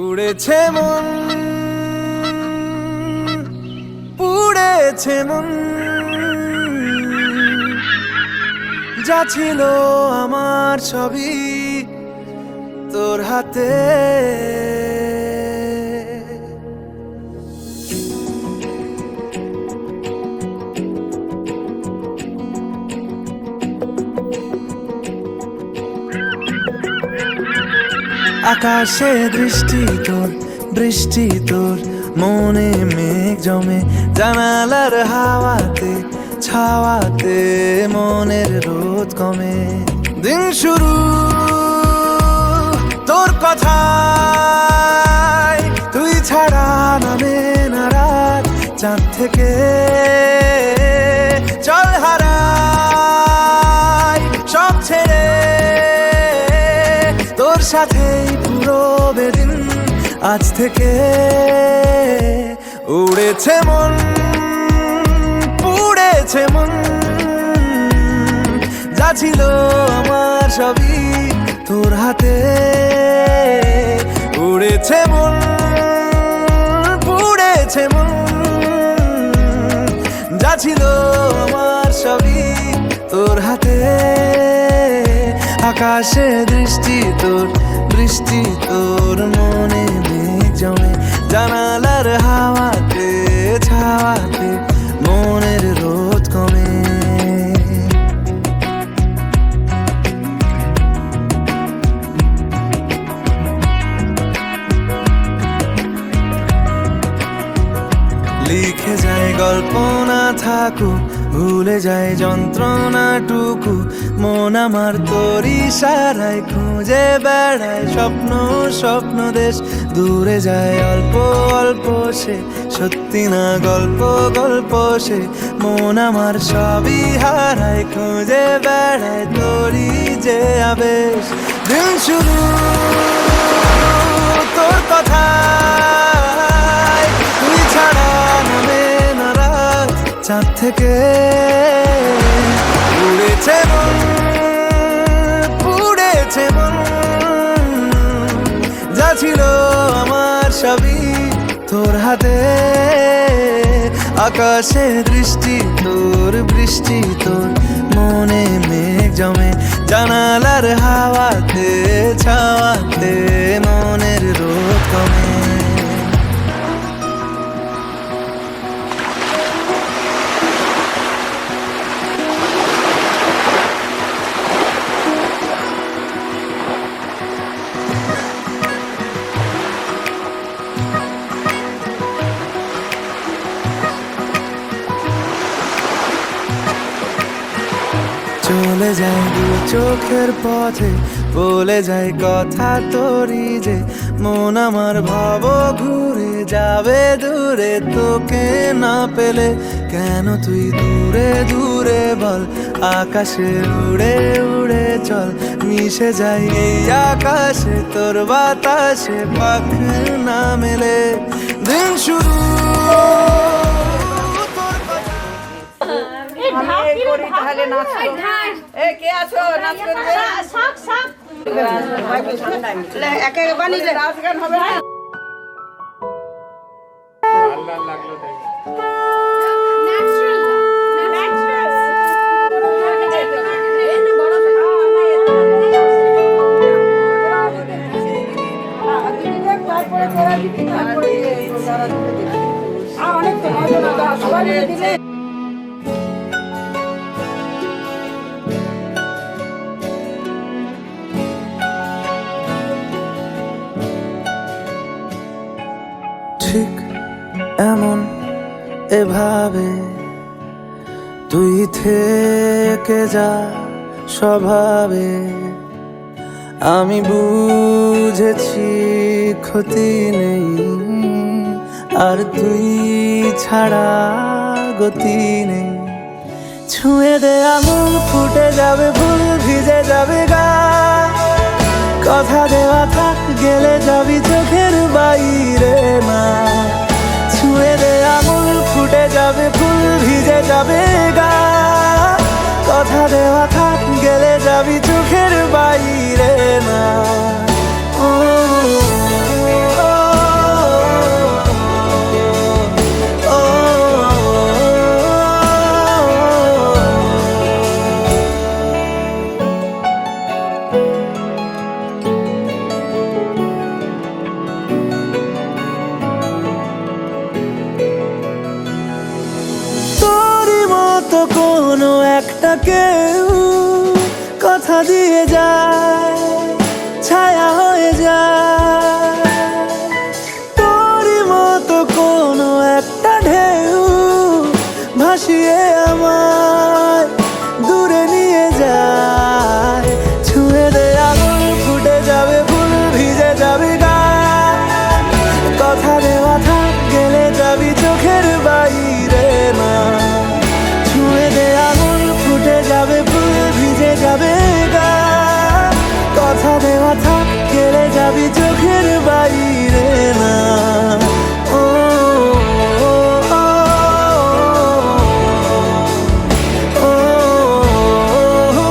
উড়েছে মন, পুড়েছে মন, যা ছিল আমার সবই তোর হাতে। আকাশে দৃষ্টি তোর, বৃষ্টি তোর, মনে মেঘ জমে, জানালার হাওয়াতে ছাওয়াতে মনের রোদ কমে। দিন শুরু তোর কথায়, তুই ছাড়া নামে না রাত, চাঁদ থেকে চল হারাই সব ছেড়ে, তোর সাথেই পুরো বেদিন আজ থেকে। উড়েছে মন, পুড়েছে মন, যা ছিল আমার সবই তোর হাতে। উড়েছে মন, পুড়েছে মন, যা ছিল আমার সবই তোর হাতে। আকাশে দৃষ্টি তোর, বৃষ্টি তোর, মনে মেঘ জমে, জানালার হাওয়াতে ছাওয়াতে মনের রোদ কমে। লিখে যায় গল্প না থাকুক, ভুলে যায় যন্ত্রণাটুকু, মন আমার তোর ইশারায় খুঁজে বেড়ায় স্বপ্ন স্বপ্ন দেশ। দূরে যায় অল্প অল্প সে, সত্যি না গল্প গল্প সে, মন আমার সবই হারায় খুঁজে বেড়ায় তোরই যে আবেশ। দিন শুরু তোর কথায়, তুই ছাড়া নামে না রাত, চাঁদ থেকে উড়েছে মন, পুড়েছে মন, যা ছিল আমার সবই তোর হাতে। আকাশে দৃষ্টি তোর, বৃষ্টি তোর, মনে মেঘ জমে, জানালার হাওয়াতে ছাওয়াতে মনের রোদ কমে। চলে যায় দু চোখের পথে, বলে যায় কথা তোরই যে, মন আমার ভাব ঘুরে যাবে দূরে তোকে না পেলে। কেন তুই দূরে দূরে বল, আকাশে উড়ে উড়ে চল, মিশে যাই এই আকাশে তোর বাতাসে, পাখ না মেলে। দিন শুরু কে আছো নাচ করবে? একেবারে নাচ গান হবে না। ঠিক এমন এভাবে তুই থেকে যা স্বভাবে, আমি বুঝেছি ক্ষতি নেই, আর তুই ছাড়া গতি নেই। ছুঁয়ে দে আঙুল, ফুটে যাবে ফুল, ভিজে যাবে গা, কথা দেওয়া থাক, গেলে যাবি চোখে চোখের বাইরে না। ছুঁয়ে দে আঙুল, ফুটে যাবে ফুল, ভিজে যাবে গা। কথা দেওয়া থাক, গেলে যাবি চোখের বাইরে না। ও, ও, ও, ও, তোরই মতো কোনো একটা কেউ কথা দিয়ে যায়, ছায়া হয়ে যায়। তোরই মতো কোনো একটা ঢেউ ভাসিয়ে আমায় দূরে নিয়ে যায়। ছুঁয়ে দে আঙুল, ফুটে যাবে ফুল, ভিজে যাবে গা। কথা দেওয়া থাক, গেলে যাবি চোখের বাইরে না। ছুঁয়ে দে আঙুল, ফুটে যাবে ফুল, ভিজে যাবে গা। কথা দেওয়া থাক, গেলে যাবি চোখের বাইরে না। ও, ও, ও, ও, ও,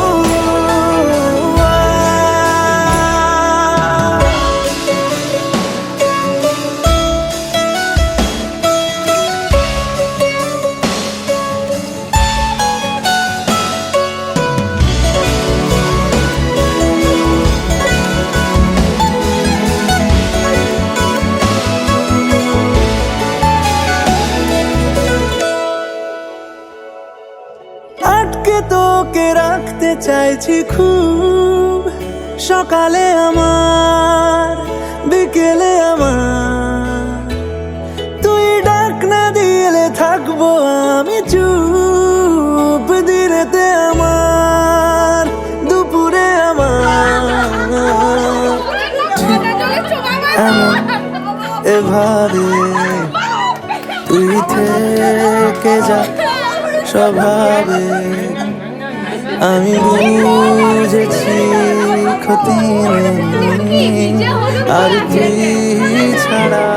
আটকে তোকে রাখতে চাইছি খুব। সকালে আমার, বিকেলে আমার, তুই ডাক না দিলে থাকবো আমি চুপ। দিনেতে আমার, দুপুরে আমার, এমন এভাবে তুই থেকে যা স্বভাবে। আমি বুঝেছি ক্ষতি নেই, আর তুই ছাড়া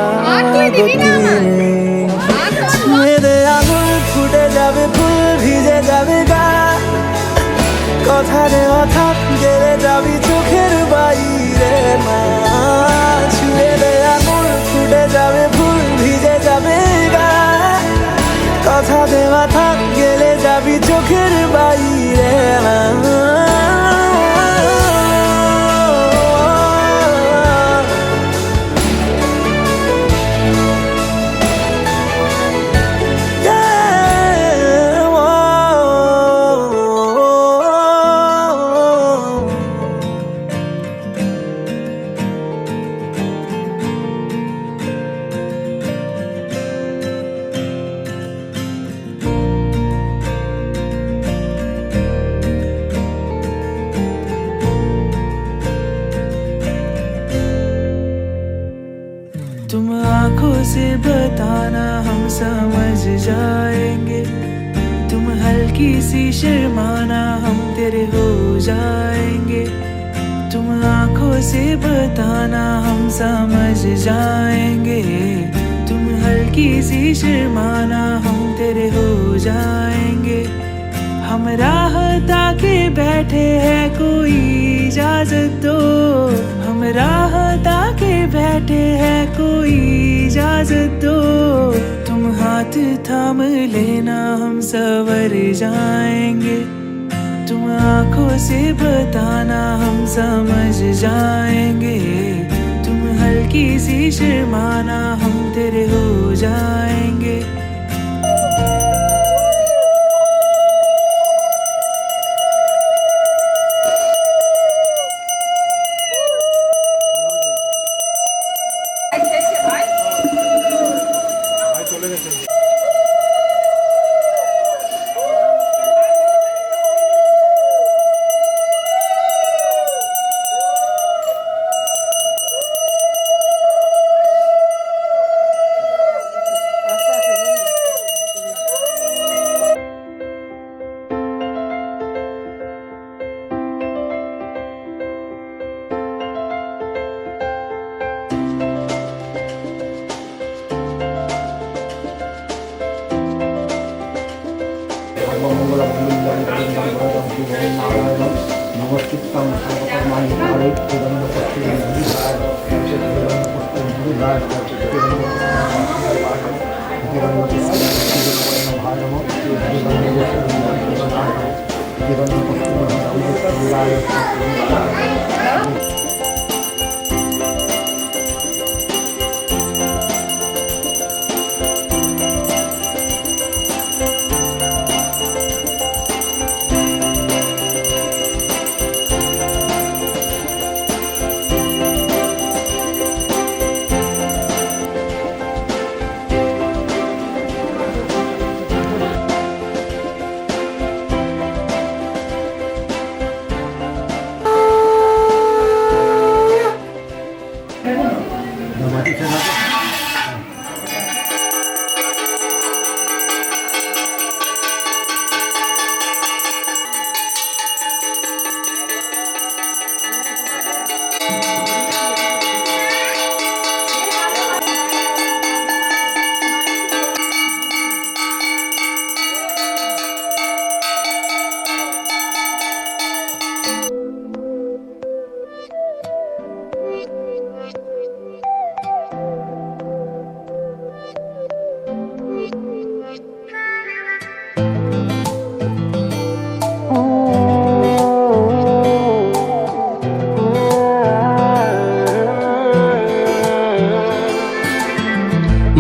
গতি নেই। ছুঁয়ে দে আঙুল, ফুটে যাবে ফুল, ভিজে যাবে গা। কথা দেওয়া থাক, গেলে যাবি চোখের বাইরে না। ছুঁয়ে দে আঙুল, ফুটে যাবে ফুল, ভিজে যাবে গা। কথা দেওয়া থাক, গেলে যাবি চোখের বাইরে না। तुम आंखों से बताना, हम समझ जाएंगे। तुम हल्की सी शर्माना, हम तेरे हो जाएंगे। तुम आंखों से बताना, हम समझ जाएंगे। तुम हल्की सी शर्माना, हम तेरे हो जाएंगे। हम राह ताके बैठे हैं, कोई इजाजत दो। हम राह ताके बैठे हैं, कोई इजाजत दो। तुम हाथ थाम लेना, हम सवर जाएंगे। तुम आंखों से बताना, हम समझ जाएंगे। तुम हल्की सी शर्माना, हम तेरे हो जाएंगे।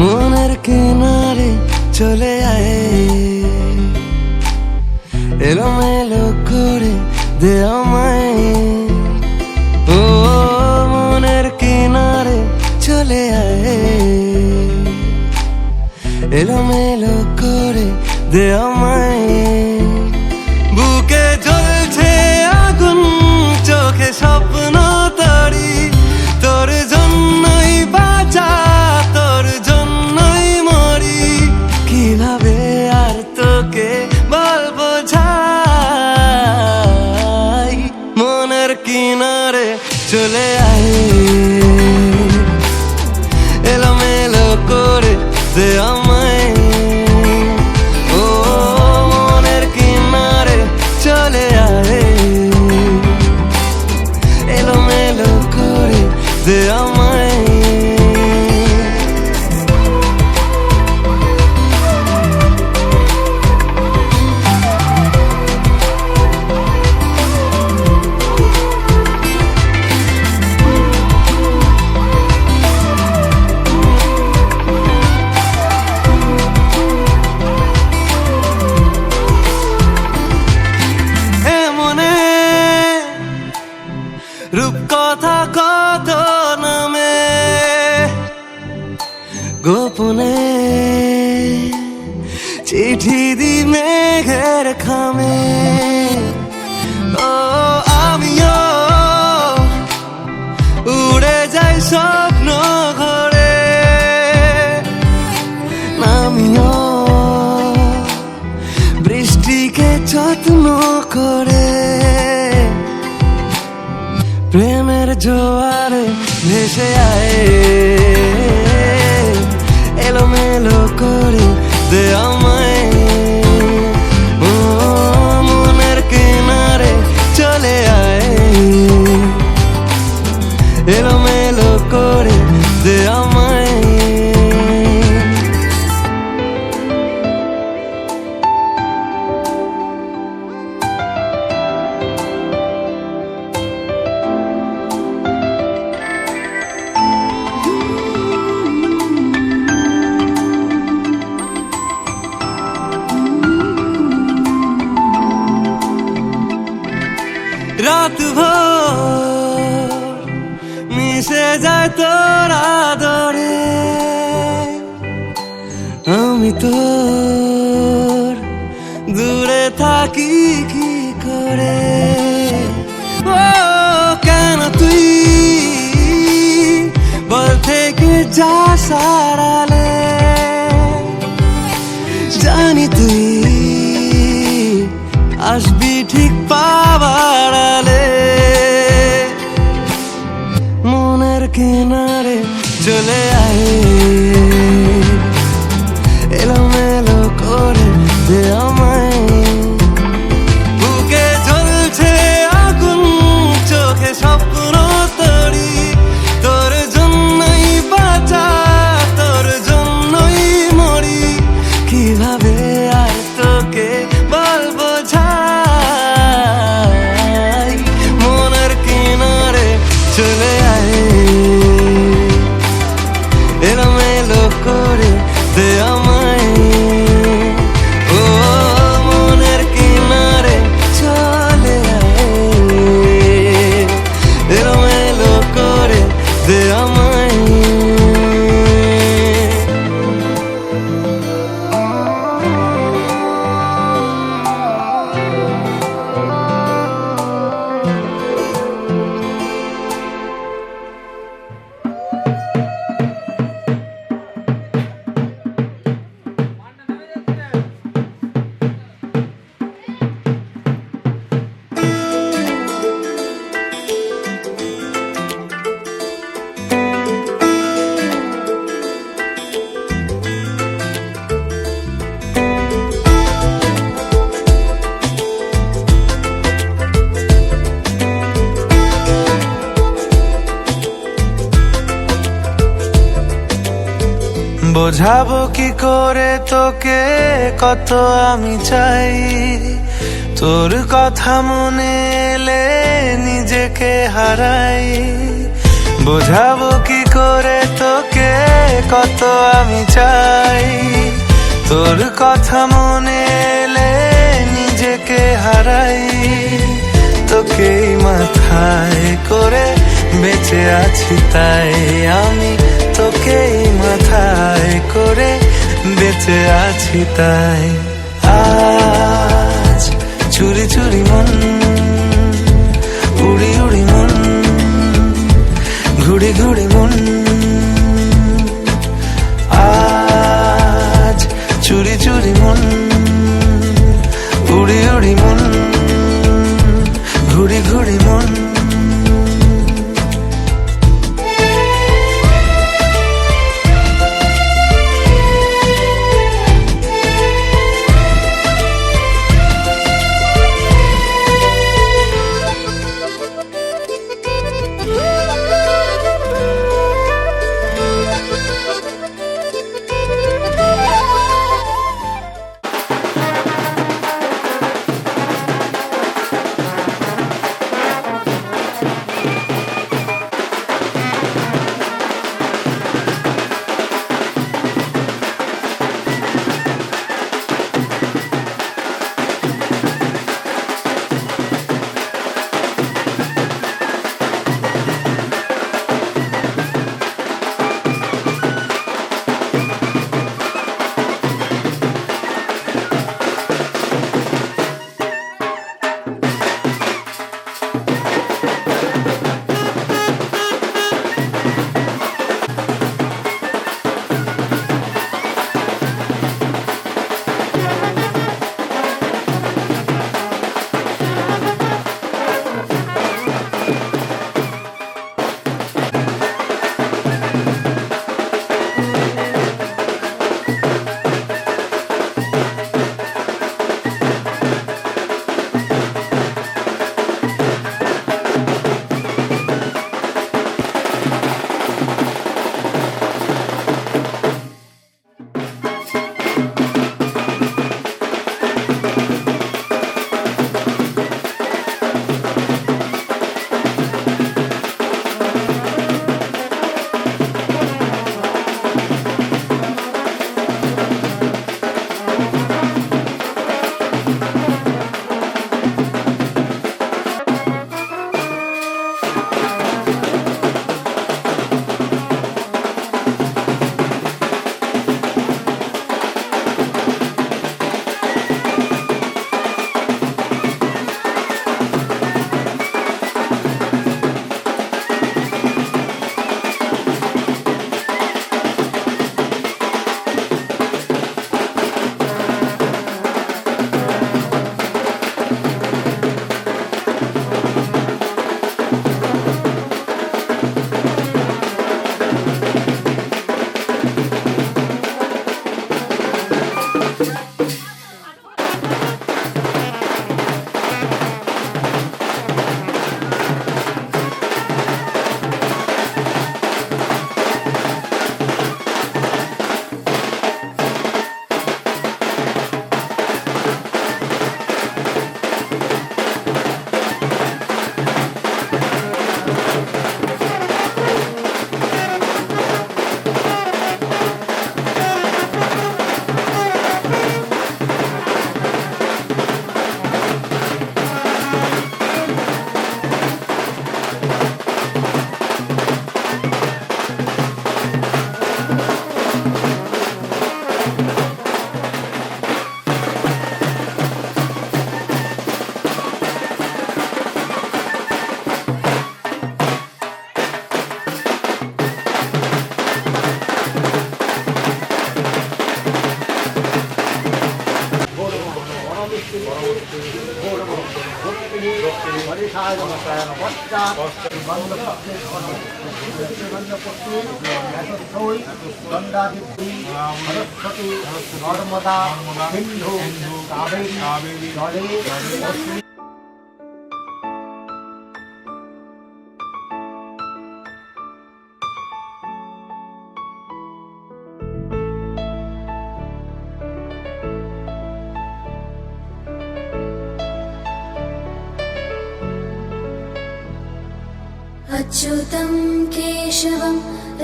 মনের কিনারে চলে আয়, এলোমেলো করে দে আমায়। ও মনের কিনারে চলে আয়, এলোমেলো করে দে আমায়। বুকে জ্বলছে আগুন, চোখে স্বপ্ন তরি, তোর জন্যই বাঁচা, তোর জন্যই মরি। কিভাবে আর তোকে বলবো যাই, মনের কিনারে চলে আয়, এলোমেলো করে দে আমায়। ও মনের কিনারে চলে আয়, এলোমেলো করে দে আমায়। রূপকথা কত নামে গোপনে চিঠি দি মেঘের খামে। ও আমিও উড়ে যাই স্বপ্ন ঘরে, আমিও বৃষ্টিকে যত্ন করে। প্রেমের জোয়ারে ভেসে আয়, এলোমেলো করে দে আমায়। ও মনের কিনারে চলে আয়, এলোমেলো করে দে আমায়। রাত ভোর মিশে যায় তোর আদরে, আমি তোর দূরে থাকি কি করে। ও কেন তুই বল থেকে যা সারালে, জানি তুই আসবি ঠিক পাবার আলে। মনের কিনারে চলে আয়, এলোমেলো করে দে আমায়। বুকে জ্বলছে আগুন, চোখে বোঝাবো কি করে তোকে কত আমি চাই, তোর কথা মনে এলে নিজেকে হারাই। বোঝাবো কি করে তোকে কত আমি চাই, তোর কথা মনে এলে নিজেকে হারাই। তোকেই মাথায় করে বেঁচে আছি তাই আমি, তোকেই মাথায় করে বেঁচে আছি তাই। আজ চুরি চুরি মন, উড়ি উড়ি মন, ঘুড়ি ঘুড়ি মন। আজ চুরি চুরি মন, উড়ি উড়ি মন, ঘুড়ি ঘুড়ি মন। নর্মদা সিন্ধু কাবেরী জলে अच्युतं केशवं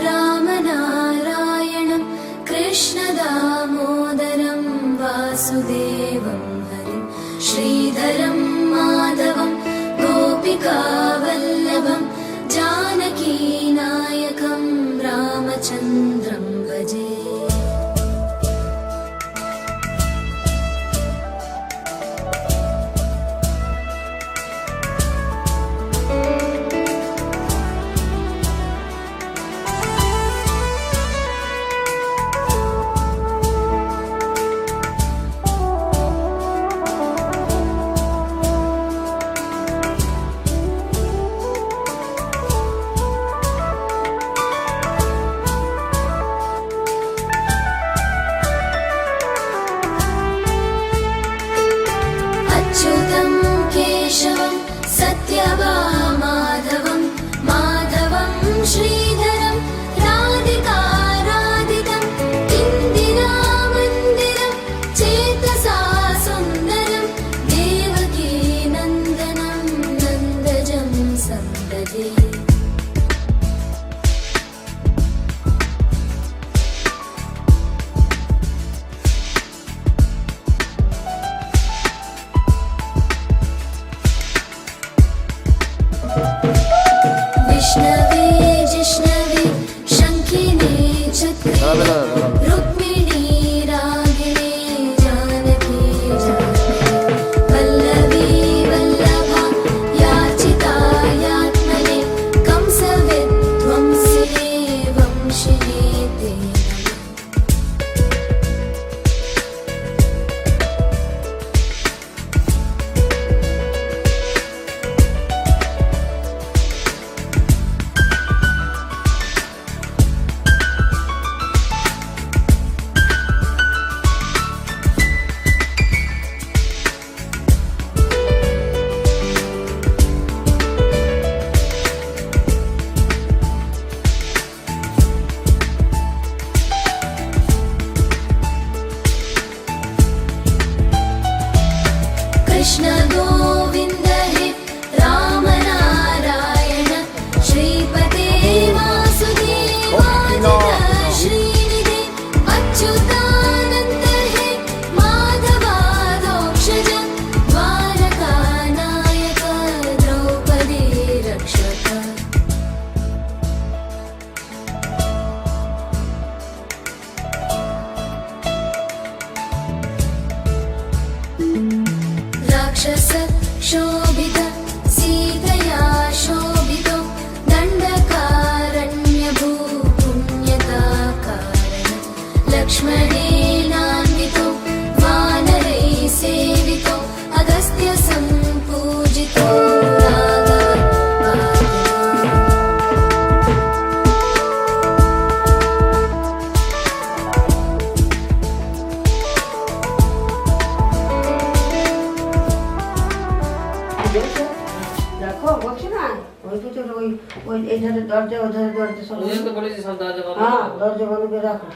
रामनारायणं कृष्णदामोदरं वासुदेवं हरिं श्रीधरं माधवं गोपिकावल्लभं जानकीनायकं रामचन्द्रं भजे। अच्युतं केशवं सत्यभामाधवं माधवं श्रीधरं राधिकाराधितं इन्दिरामन्दिरं चेतसा सुन्दरं देवकी नन्दनं नन्दजं सन्दधे। विष्णवे जिष्णवे शङ्खिने चक्रे रुक्मिणी रागिणे जानकी जानकी वल्लभी वल्लभा याचिता यात्मने कंसविध्वंसिने वंशिने ते नमः। कृष्ण गोविन्द हे राम नारायण श्रीपते वासुदेवाय श्रीनिधे अच्युतानन्द हे माधवाधोक्षज द्वारकानायक द्रौपदी रक्षक। राक्षस शोभित सीतया शोभितो दण्डकारण्यभूपुण्यता कारण लक्ष्मणेनान्वितो वानरैः सेवितो अगस्त्य सम्पूजितो राघव पादुका। দেখো বলছি না ওই দুটো ওই এই ধারে দরজা ও ধারে দরজা সব বলেছি সব দরজা বন্ধ হ্যাঁ দরজা বন্ধ করে রাখো।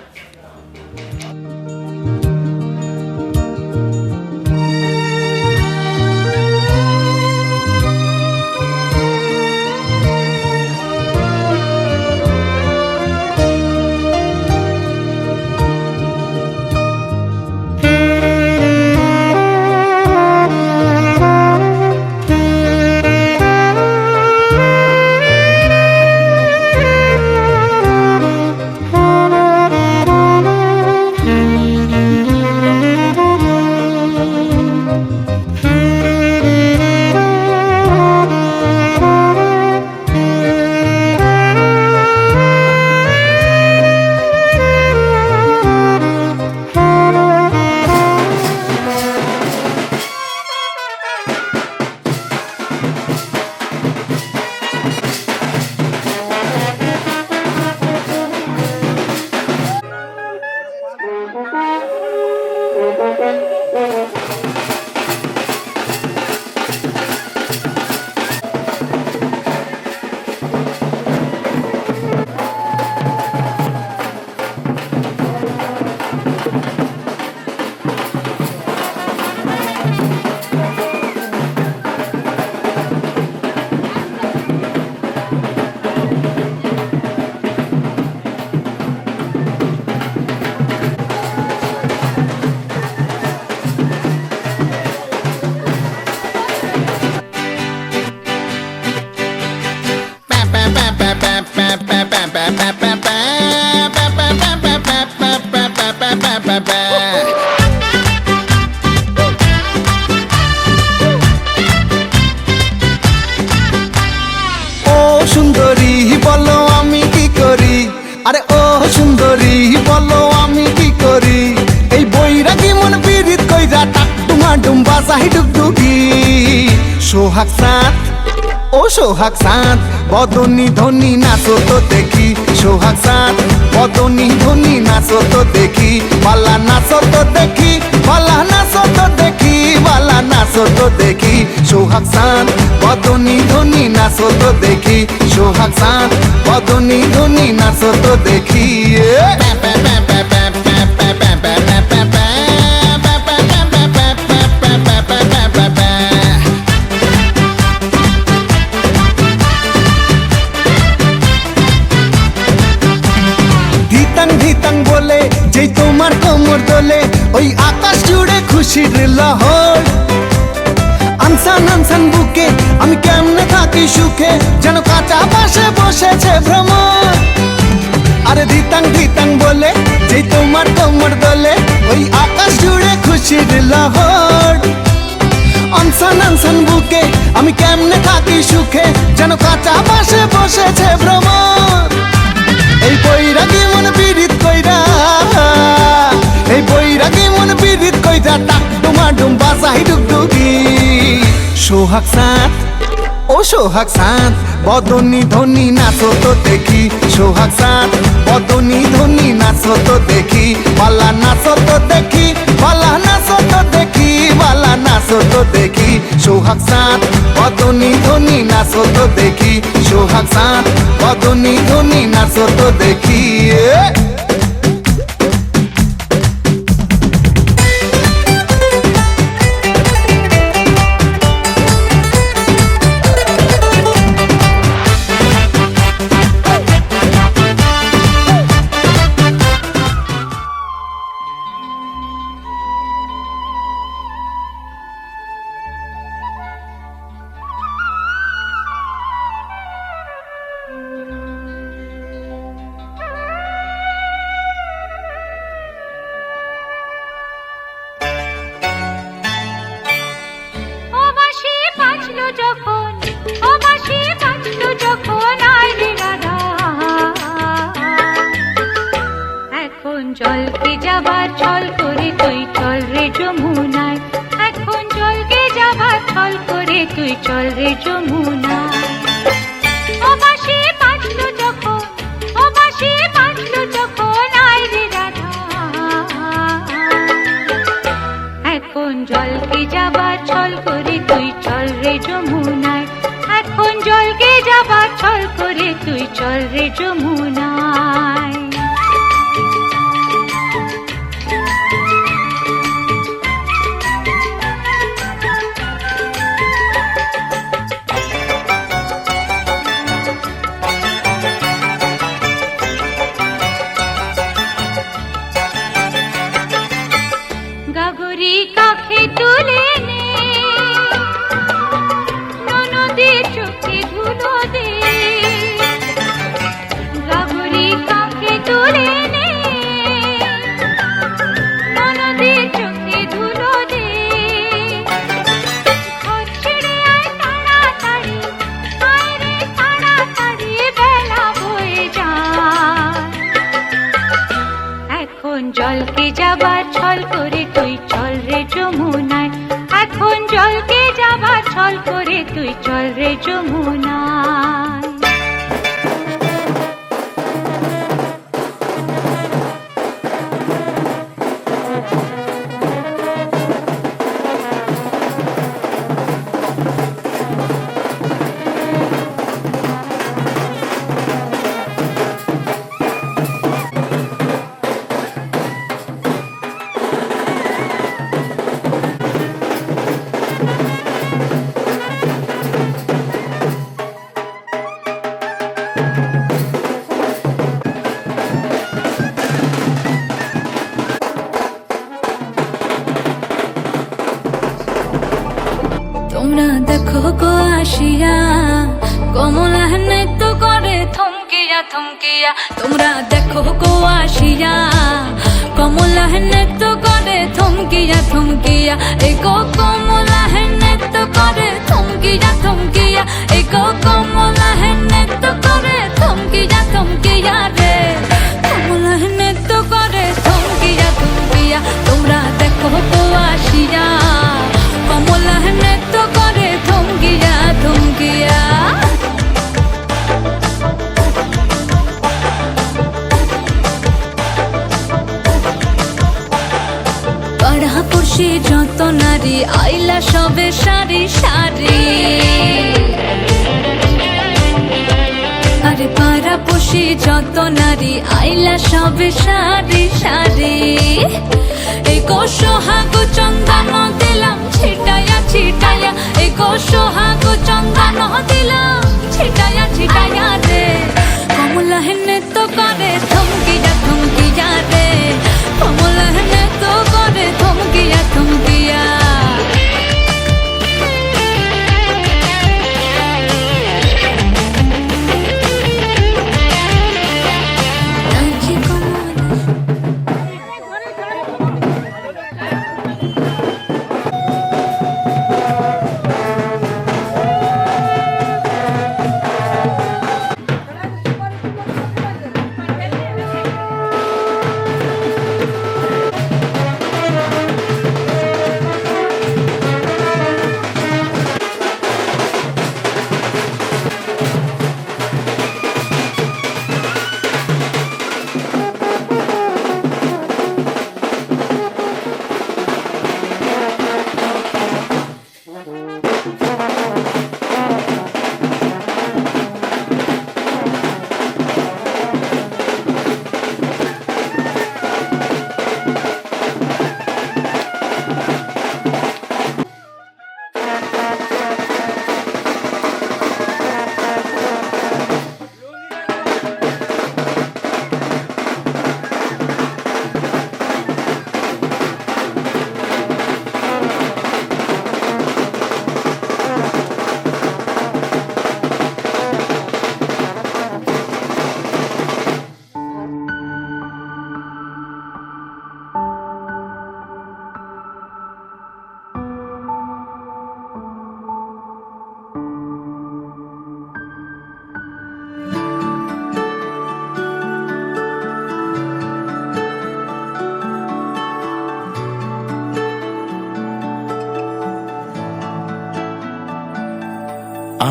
সুন্দরী বলো আমি কি করি, আরে ও সুন্দরী বলো আমি কি করি, এই বৈরাগী মন পীড়িত কইরা টাক টুমা ডুম্বা চাহি ডুগডুগি। সোহাগ চাঁদ ও সোহাগ চাঁদ বদনী ধনী নাচো তো দেখি, সোহাগ চাঁদ বদনী ধনী নাচো তো দেখি, বালা নাচো তো দেখি, বালা নাচো তো দেখি, বালা নাচো তো দেখি, সোহাগ চাঁদ বদনী ধনী নাচো তো দেখি, সোহাগ চাঁদ বদনী ধনী নাচো তো দেখি। ধিতাং বলে যেই তোমার কোমর দোলে, ওই আকাশ জুড়ে খুশির লহর। আনসান আনসান বুকে আমি কেমনে থাকি সুখে, যেন কাঁচা পাশে বসেছে ভ্রমর। আরে ধিতাং বলে যেই তোমার কোমর দোলে, ওই আকাশ জুড়ে খুশির লহর। আনসান আনসান বুকে আমি কেমনে থাকি সুখে, যেন কাঁচা পাশে বসেছে ভ্রমর। এই বৈরাগী মন পীড়িত কইরা, এই বৈরাগী মন পীড়িত কইরা টাক ডুমা ডুম্বা চাহি ডুগডুগি। সোহাগ চাঁদ ও সোহাগ চাঁদ বদনী ধনী নাচো তো দেখি, সোহাগ চাঁদ বদনী ধনী নাচো তো দেখি, বালা নাচো তো দেখি, বালা নাচো তো দেখি, বালা নাচো তো দেখি, সোহাগ চাঁদ বদনী ধনী নাচো তো দেখি, সোহাগ চাঁদ বদনী ধনী নাচো তো দেখি। জলকে যাবার ছল করে তুই চল রে যমুনায়, এখন জলকে যাবার ছল করে তুই চল রে যমুনায়। ও বাঁশি বাজলো যখন, ও বাঁশি বাজলো যখন আয় রে রাধা, এখন জলকে যাবার ছল করে তুই চল রে যমুনায়, এখন জলকে যাবার ছল করে তুই চল রে যমুনায়। গাগরি কাখে তুলে নে, ননদের চোখে ধুলো দে, গাগরি কাখে তুলে নে, ননদের চোখে ধুলো দে। ঘর ছেড়ে আয় তাড়াতাড়ি, আয় রে তাড়াতাড়ি, বেলা বয়ে যায়। এখন জলকে যাবার ছল করে তুই চল রে যমুনায়, এখন জলকে যাবার ছল করে তুই চল রে যমুনায়। তোমরা দেখো গো আসিয়া, কমলা নৃত্য করে থমকিয়া থমকিয়া। তোমরা দেখো গো আসিয়া, কমলা নৃত্য করে থমকিয়া থমকিয়া। এ গো কমলা নৃত্য করে থমকিয়া থমকিয়া, এই কমলা হেনে তো করে থমকিয়া থমকিয়া রে, কমলা হেনে তো করে থমকিয়া থমকিয়া, তোমরা দেখো তো আসিয়া, কমলা হেনে তো করে থমকিয়া থমকিয়া। পাড়াপড়শি যত নারী আইলা সবে সারি সারি, আরে পাড়াপড়শি যত নারী আইলা সবে সারি সারি, এই সোহাগো চন্দন দিলাম ছিটায়া ছিটায়া, এই সোহাগো চন্দন দিলাম ছিটায়া ছিটায়া রে, কমলা হেনে তো করে থমকিয়া থমকিয়া রে, কমলা হেনে তো করে থমকিয়া থমকিয়া।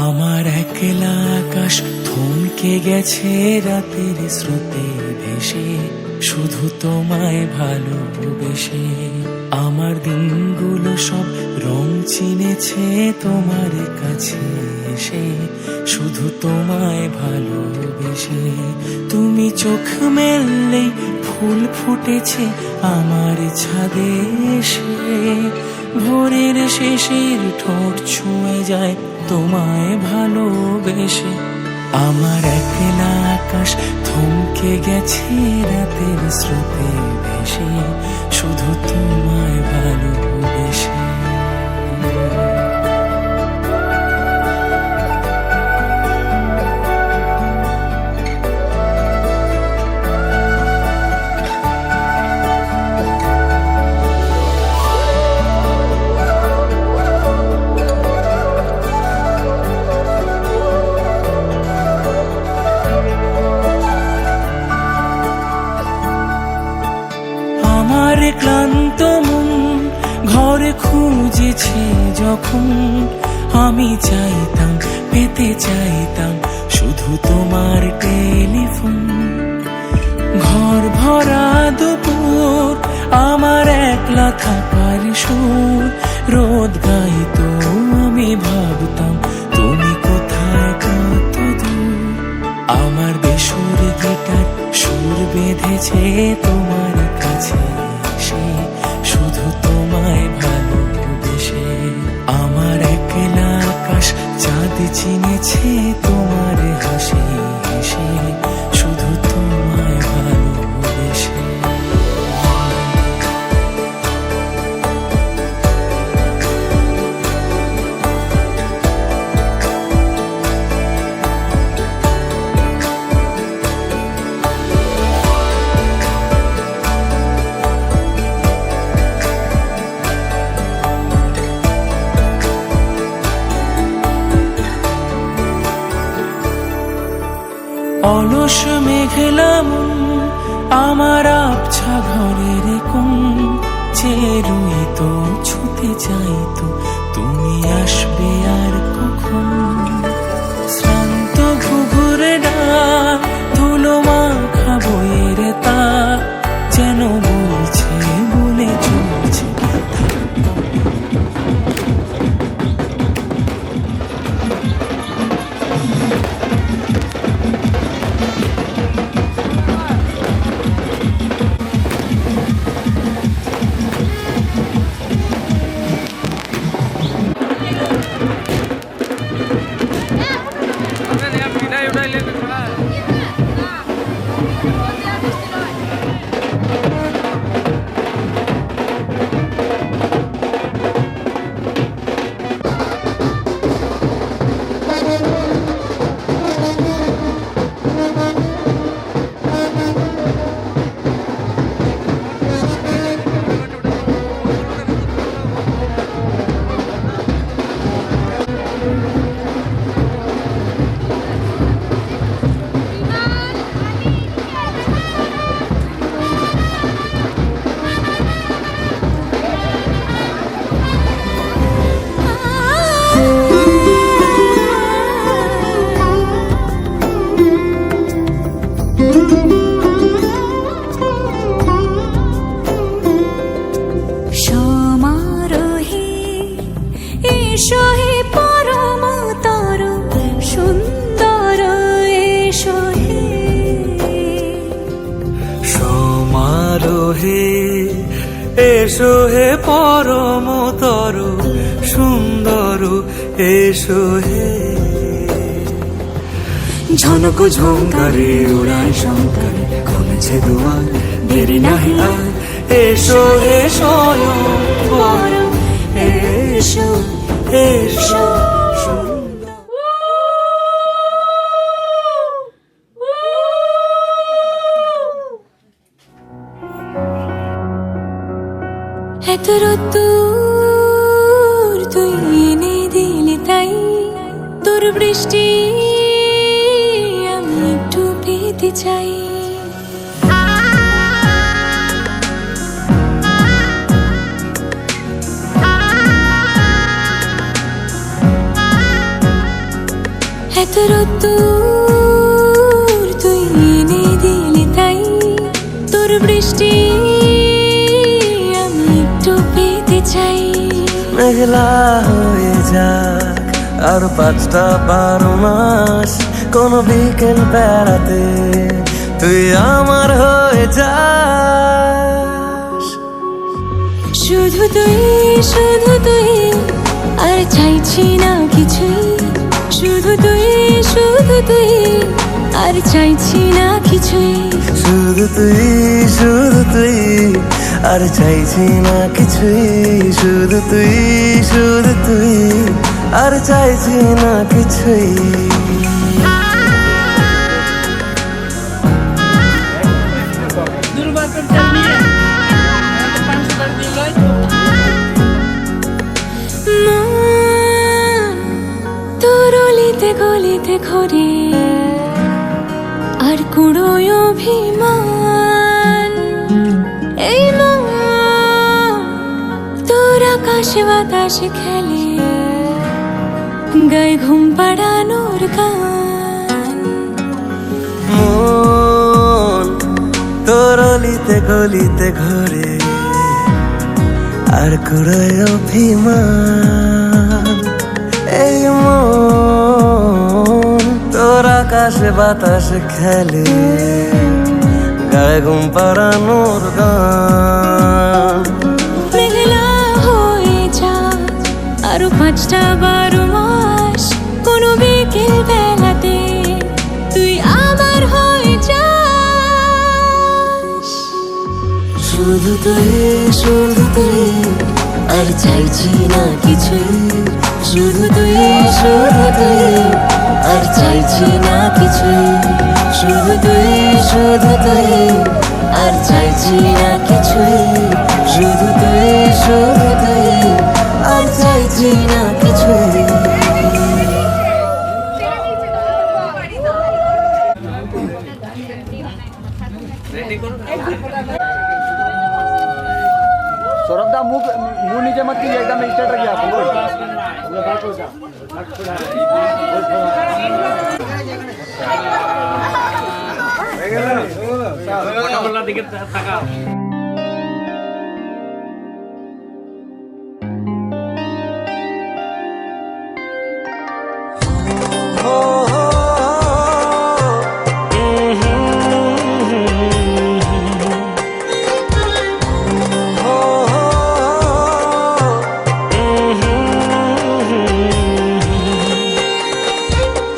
আমার একলা আকাশ থমকে গেছে রাতের স্রোতে ভেসে, শুধু তোমায় ভালোবেসে, আমার দিনগুলো সব রং চিনেছে তোমার কাছে এসে, শুধু তোমায় ভালোবেসে, তুমি চোখ মেললেই ফুল ফুটেছে আমার ছাদে এসে, ভোরের শেষের ঠোঁট ছুঁয়ে যায় তোমায় ভালোবেসে, আমার একলা আকাশ থমকে গেছে রাতের স্রোতে ভেসে, শুধু তোমায় ভালোবেসে। ক্লান্ত মন ঘরে খুঁজেছে যখন, আমি চাইতাম পেতে চাইতাম শুধু তোমার টেলিফোন, ঘর ভরা দুপুর আমার একলা থাকার সুর, রোদ গাইতো আমি ভাবতাম তুমি কোথায় কত দূর, আমার বেসুর গিটার সুর বেঁধেছে তোমার কাছে এসে, শুধু তোমায় ভালোবেসে, আমার একলা আকাশ চাঁদ চিনেছে তোমার হাসি হেসে, শুধু তোমায় ভালোবেসে। অলস মেঘলা মন আমার আবছা ঘরের কোণ চেয়ে রুই তো ছুতে চাই তো তুমি আসবে আর কখন শ্রান্ত ঘুঘুরে ডাক ধুলো মাখা বইয়ের তার যেন বলছে বলে চলছে সমারোহে এসো হে পরম তর সুন্দর এসো হে সমারোহে এসো হে পরম তর সুন্দর এসো হে ঝনক ঝঙ্কারে উড়ায় শঙ্কারে খুলেছে দুয়ার দেরি নাহি আর এসো হে স্বয়ং পরম এসো এসো এত রোদ্দুর তুই এনে দিলি তাই তোর বৃষ্টি আমি একটু পেতে চাই এত রোদ্দুর তুই এনে দিলি তাই তোর বৃষ্টি আমি একটু পেতে চাই মেঘলা হয়ে যাক আর 5টা 12 মাস কোন বিকেল বেড়াতে তুই আমার হয়ে যাস শুধু তুই আর চাইছি না কিছুই শুধু তুই আর চাইছি না কিছুই শুধু তুই আর চাইছি না কিছুই শুধু তুই আর চাইছি না কিছুই তোর অলিতে গলিতে ঘরে আর কুড়োয় অভিমান এই মন তোর আকাশে বাতাসে খেলে গায়ে ঘুম পাড়ানোর গান মন তোর অলিতে গলিতে ঘরে আর কুড়ায় অভিমান এই মন তোর আকাশে বাতাসে খেলে গায়ে ঘুম পাড়ানোর গান মেঘলা হয়ে যা আরো 5টা 12 মাস কোনো বিকেল বেলাতে তুই আমার হয়ে যাস শুধু তুই আর চাইছি না কিছুই শুধু তুই আর চাইছি না কিছুই শুধু তুই আর চাইছি না কিছুই শুধু তুই আর চাইছি না কিছুই सौरभ दा मुंह मुंह नीचे मत कीजिए, एकदम स्ट्रेट रखिए आप।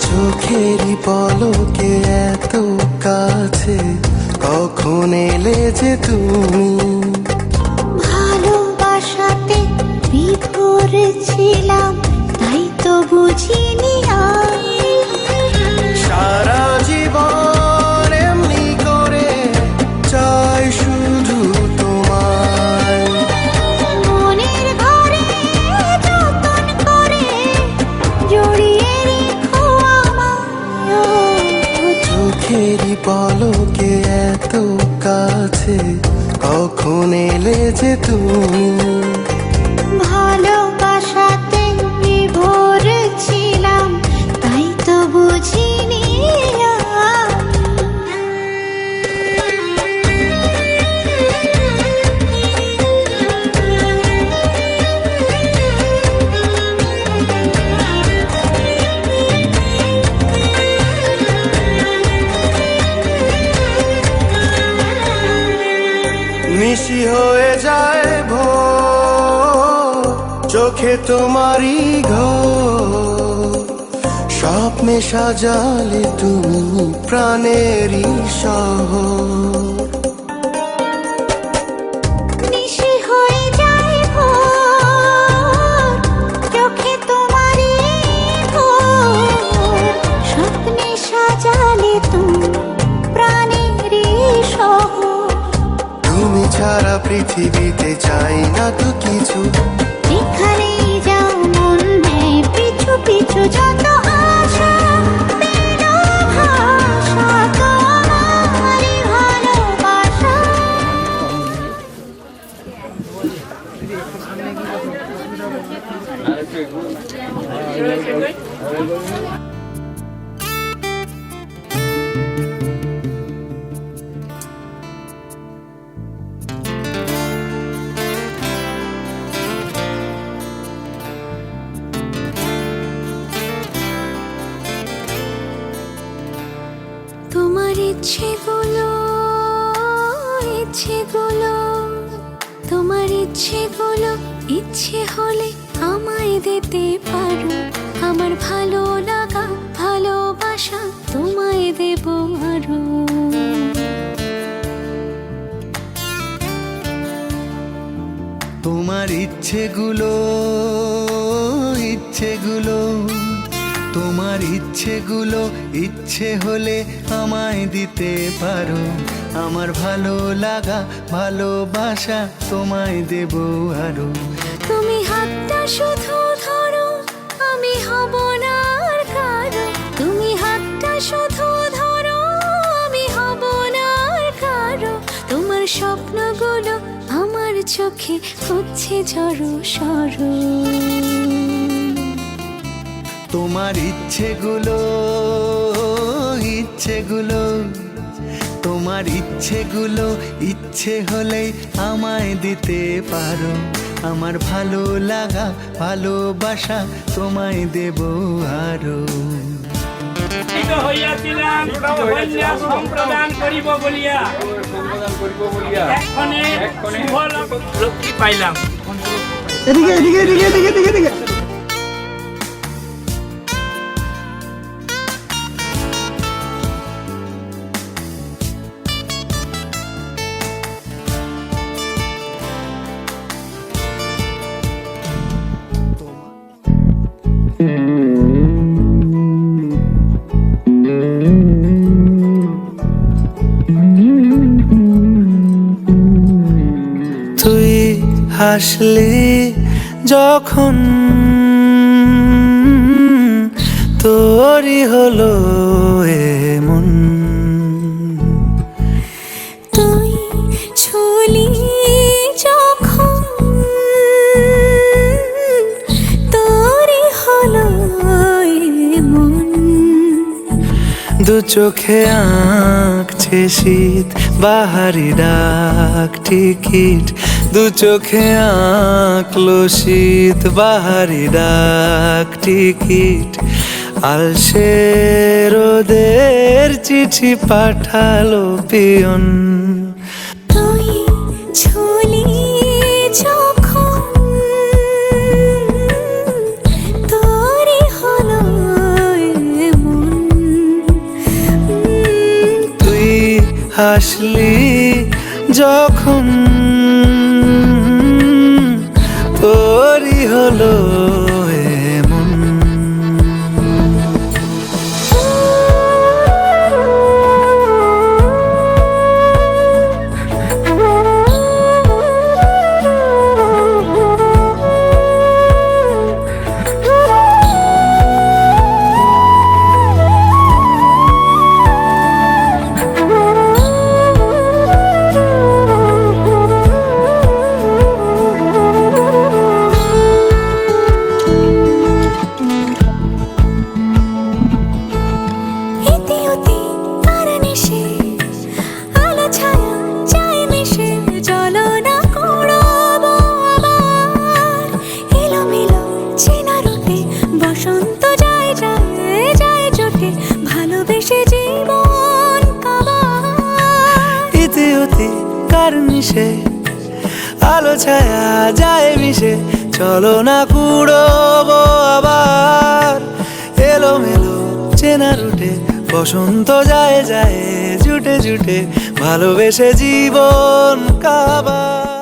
চোখেরই পলকে এত কাছে কখন এলে যে তুমি, ভালোবাসাতে বিভোর ছিলাম তাই তো বুঝিনি সারা জীবন এমনি করে চাই শুধু তোমায়, মনের ঘরে যতন করে জড়িয়ে রেখো আমায়। চোখেরই পলকে এত কাছে কখন এলে যে তুমি, ভালোবাসাতে বিভোর ছিলাম তাই তো বুঝিনি নিশি হয়ে যায় ভোর, চোখে তোমারই ঘর, স্বপ্নে সাজালে তুমি প্রাণেরই শহর। নিশি হয়ে যায় ভোর, চোখে তোমারই ঘোর, স্বপ্নে সাজালে তুমি প্রাণেরই শহর। তুমি ছাড়া পৃথিবীতে চাই না তো কিছু, যেখানেই যাও মন নেয় পিছু পিছু, যত আশা পেল ভাষা তোমারই ভালোবাসা। তোমার ইচ্ছেগুলো ইচ্ছেগুলো, তোমার ইচ্ছেগুলো ইচ্ছে হলে আমায় দিতে পারো, আমার ভালো লাগা ভালোবাসা তোমায় দেব আরো। তোমার ইচ্ছেগুলো ইচ্ছেগুলো, তোমার ইচ্ছেগুলো ইচ্ছে হলে আমায় দিতে পারো, আমার ভালো লাগা ভালোবাসা তোমায় দেব আরো। তুমি হাতটা শুধু ধরো, আমি হব না আর কারো, তুমি হাতটা শুধু ধরো, আমি হব না আর কারো। তোমার স্বপ্নগুলো আমার চোখে হচ্ছে ঝড়ো সরো। তোমার ইচ্ছেগুলো ইচ্ছেগুলো, তোমার ইচ্ছেগুলো ইচ্ছে হলেই আমায় দিতে পারো, আমার ভালো লাগা ভালোবাসা তোমায় দেব আরো। হইয়াছিলাম কন্যা সম্প্রদান করিব বলিয়া, এক্ষণে শুভ লক্ষ্মী পাইলাম। এদিকে এদিকে এদিকে এদিকে এদিকে। তুই হাসলি যখন তোরই হলো এমন, চোখে আঁকছে শীত বাহারি ডাক টিকিট, দু চোখে আঁকলো শীত বাহারি ডাক টিকিট। আলসে রোদের চিঠি পাঠালো পিয়ন, তুই ছুলি যখন তোরই হলো এমন, তুই হাসলি যখন তোরই হলো এমন। এতে ওতে কার নেশে, আলো ছায়া যায় মিশে, চলো না কুড়াবো আবার এলোমেলো চেনা রুটে, বসন্ত যায় যায় যায় জোটে, ভালোবেসে জীবন কাবার। ইতি উতি কার নিশে, আলো ছায়া যায় মিশে, চলো না কুড়োবো আবার এলোমেলো চেনা রুটে, বসন্ত যায় যায় জুটে জুটে, ভালোবেসে জীবন কাবার।